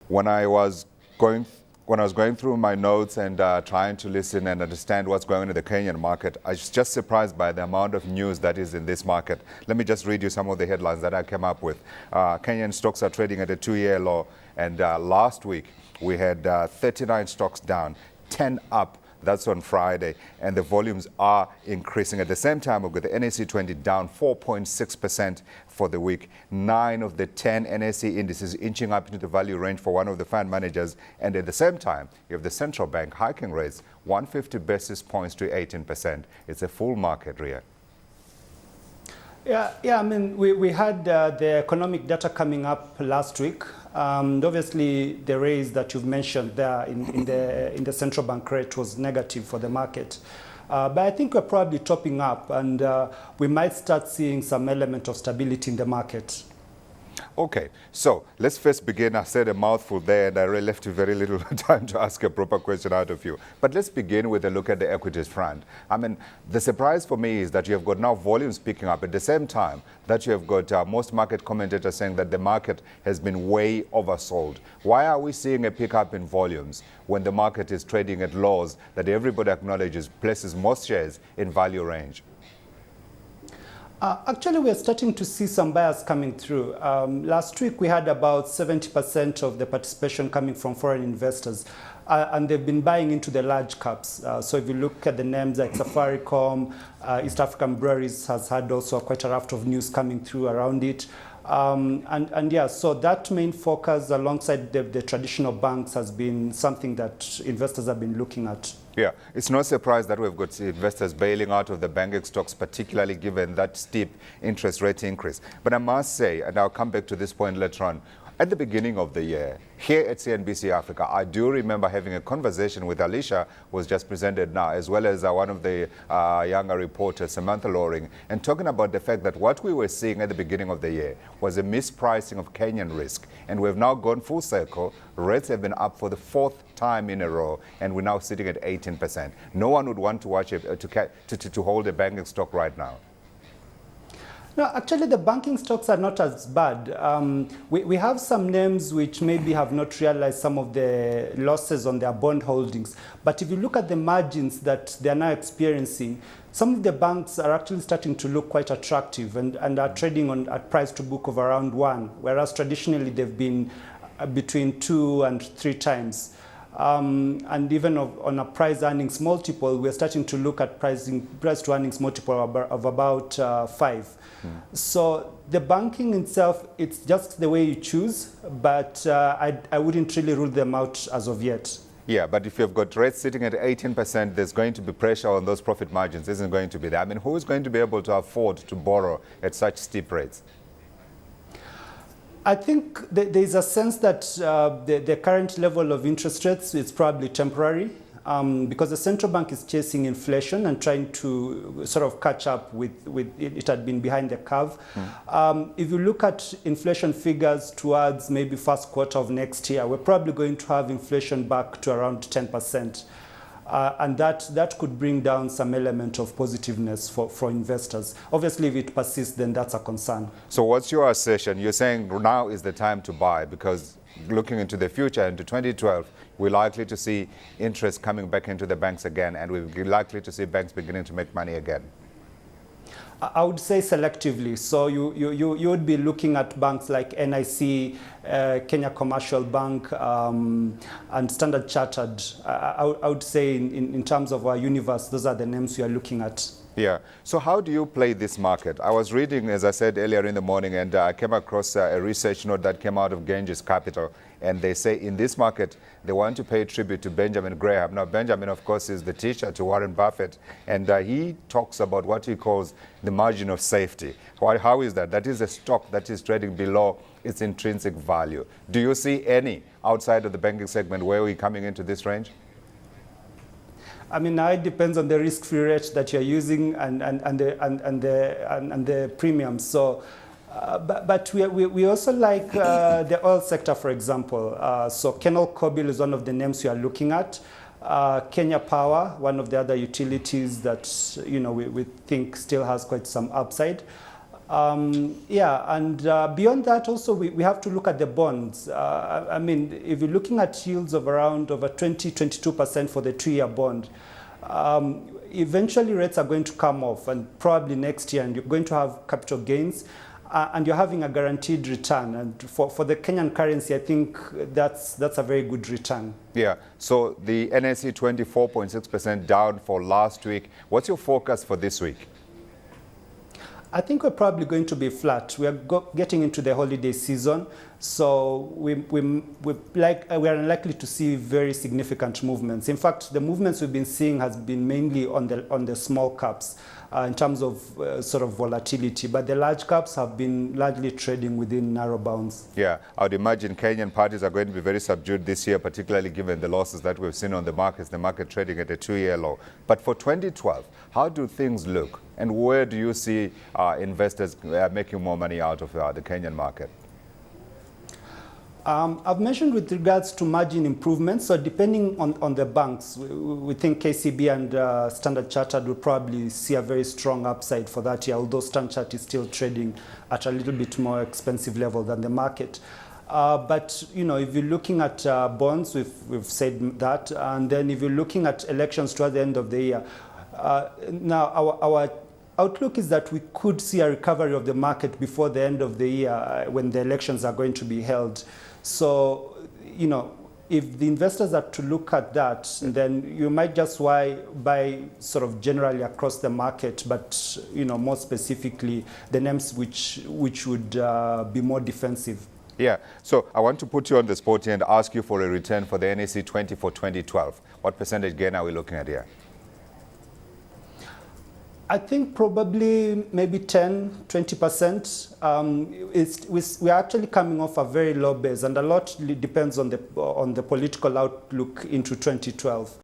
When I was going through my notes and trying to listen and understand what's going on in the Kenyan market, I was just surprised by the amount of news that is in this market. Let me just read you some of the headlines that I came up with. Kenyan stocks are trading at a 2-year low, and last week we had 39 stocks down, 10 up. That's on Friday, and the volumes are increasing. At the same time, we've got the NSE 20 down 4.6% for the week. 9 of the 10 NSE indices inching up into the value range for one of the fund managers. And at the same time, you have the central bank hiking rates 150 basis points to 18%. It's a full market, Ria. Yeah. I mean, we had the economic data coming up last week. Obviously, the raise that you've mentioned there in the central bank rate was negative for the market. But I think we're probably topping up, and we might start seeing some element of stability in the market. Okay, so let's first begin. I said a mouthful there, and I really left you very little time to ask a proper question out of you. But let's begin with a look at the equities front. I mean, the surprise for me is that you have got now volumes picking up at the same time that you have got most market commentators saying that the market has been way oversold. Why are we seeing a pickup in volumes when the market is trading at lows that everybody acknowledges places most shares in value range? Actually, we're starting to see some buyers coming through. Last week, we had about 70% of the participation coming from foreign investors, and they've been buying into the large caps. So if you look at the names like Safaricom, East African Breweries has had also quite a raft of news coming through around it. Yeah, so that main focus alongside the traditional banks has been something that investors have been looking at. Yeah, it's no surprise that we've got investors bailing out of the banking stocks, particularly given that steep interest rate increase. But I must say, and I'll come back to this point later on, at the beginning of the year, here at CNBC Africa, I do remember having a conversation with Alicia, who was just presented now, as well as one of the younger reporters, Samantha Loring, and talking about the fact that what we were seeing at the beginning of the year was a mispricing of Kenyan risk. And we've now gone full circle. Rates have been up for the 4th time in a row, and we're now sitting at 18%. No one would want to watch it, to hold a banking stock right now. No, actually, the banking stocks are not as bad. We have some names which maybe have not realized some of the losses on their bond holdings. But if you look at the margins that they are now experiencing, some of the banks are actually starting to look quite attractive and are trading on at price to book of around 1, whereas traditionally they've been between 2 and 3 times. And even on a price earnings multiple, we're starting to look at price to earnings multiple of about 5. So the banking itself, it's just the way you choose, but I wouldn't really rule them out as of yet. Yeah, but if you've got rates sitting at 18%, there's going to be pressure on those profit margins, isn't going to be there. I mean, who is going to be able to afford to borrow at such steep rates? I think there's a sense that the current level of interest rates is probably temporary because the central bank is chasing inflation and trying to sort of catch up with it had been behind the curve. If you look at inflation figures towards maybe first quarter of next year, we're probably going to have inflation back to around 10%. And that could bring down some element of positiveness for investors. Obviously, if it persists, then that's a concern. So what's your assertion? You're saying now is the time to buy because looking into the future, into 2012, we're likely to see interest coming back into the banks again, and we're likely to see banks beginning to make money again. I would say selectively. So you would be looking at banks like NIC, Kenya Commercial Bank, and Standard Chartered. I would say in terms of our universe, those are the names we are looking at. Yeah. So how do you play this market? I was reading, as I said earlier in the morning, and I came across a research note that came out of Ganges Capital. And they say in this market, they want to pay tribute to Benjamin Graham. Now, Benjamin, of course, is the teacher to Warren Buffett. And he talks about what he calls the margin of safety. How is that? That is a stock that is trading below its intrinsic value. Do you see any outside of the banking segment where we're coming into this range? I mean, now it depends on the risk-free rate that you're using and the premiums. So, but we also like the oil sector, for example. So Kenol Kobil is one of the names we are looking at. Kenya Power, one of the other utilities that we think still has quite some upside. Yeah, and beyond that also we have to look at the bonds. I mean, if you're looking at yields of around over 22% for the 2-year bond, eventually rates are going to come off, and probably next year, and you're going to have capital gains, and you're having a guaranteed return. And for the Kenyan currency, I think that's a very good return. Yeah, so the NSE 24.6% down for last week. What's your forecast for this week? I think we're probably going to be flat. We are getting into the holiday season, so we're unlikely to see very significant movements. In fact, the movements we've been seeing has been mainly on the small caps in terms of sort of volatility, but the large caps have been largely trading within narrow bounds. Yeah, I would imagine Kenyan parties are going to be very subdued this year, particularly given the losses that we've seen on the market trading at a 2-year low. But for 2012, how do things look? And where do you see investors making more money out of the Kenyan market? I've mentioned with regards to margin improvements, so depending on the banks, we think KCB and Standard Chartered will probably see a very strong upside for that year, although Standard Chartered is still trading at a little bit more expensive level than the market. But you know, if you're looking at bonds, we've said that, and then if you're looking at elections toward the end of the year, now our outlook is that we could see a recovery of the market before the end of the year when the elections are going to be held. So, you know, if the investors are to look at that, then you might just buy sort of generally across the market, but, you know, more specifically the names which would be more defensive. Yeah, so I want to put you on the spot here and ask you for a return for the NSE 20 for 2012. What percentage gain are we looking at here? I think probably maybe 10–20%. We're actually coming off a very low base, and a lot depends on the political outlook into 2012.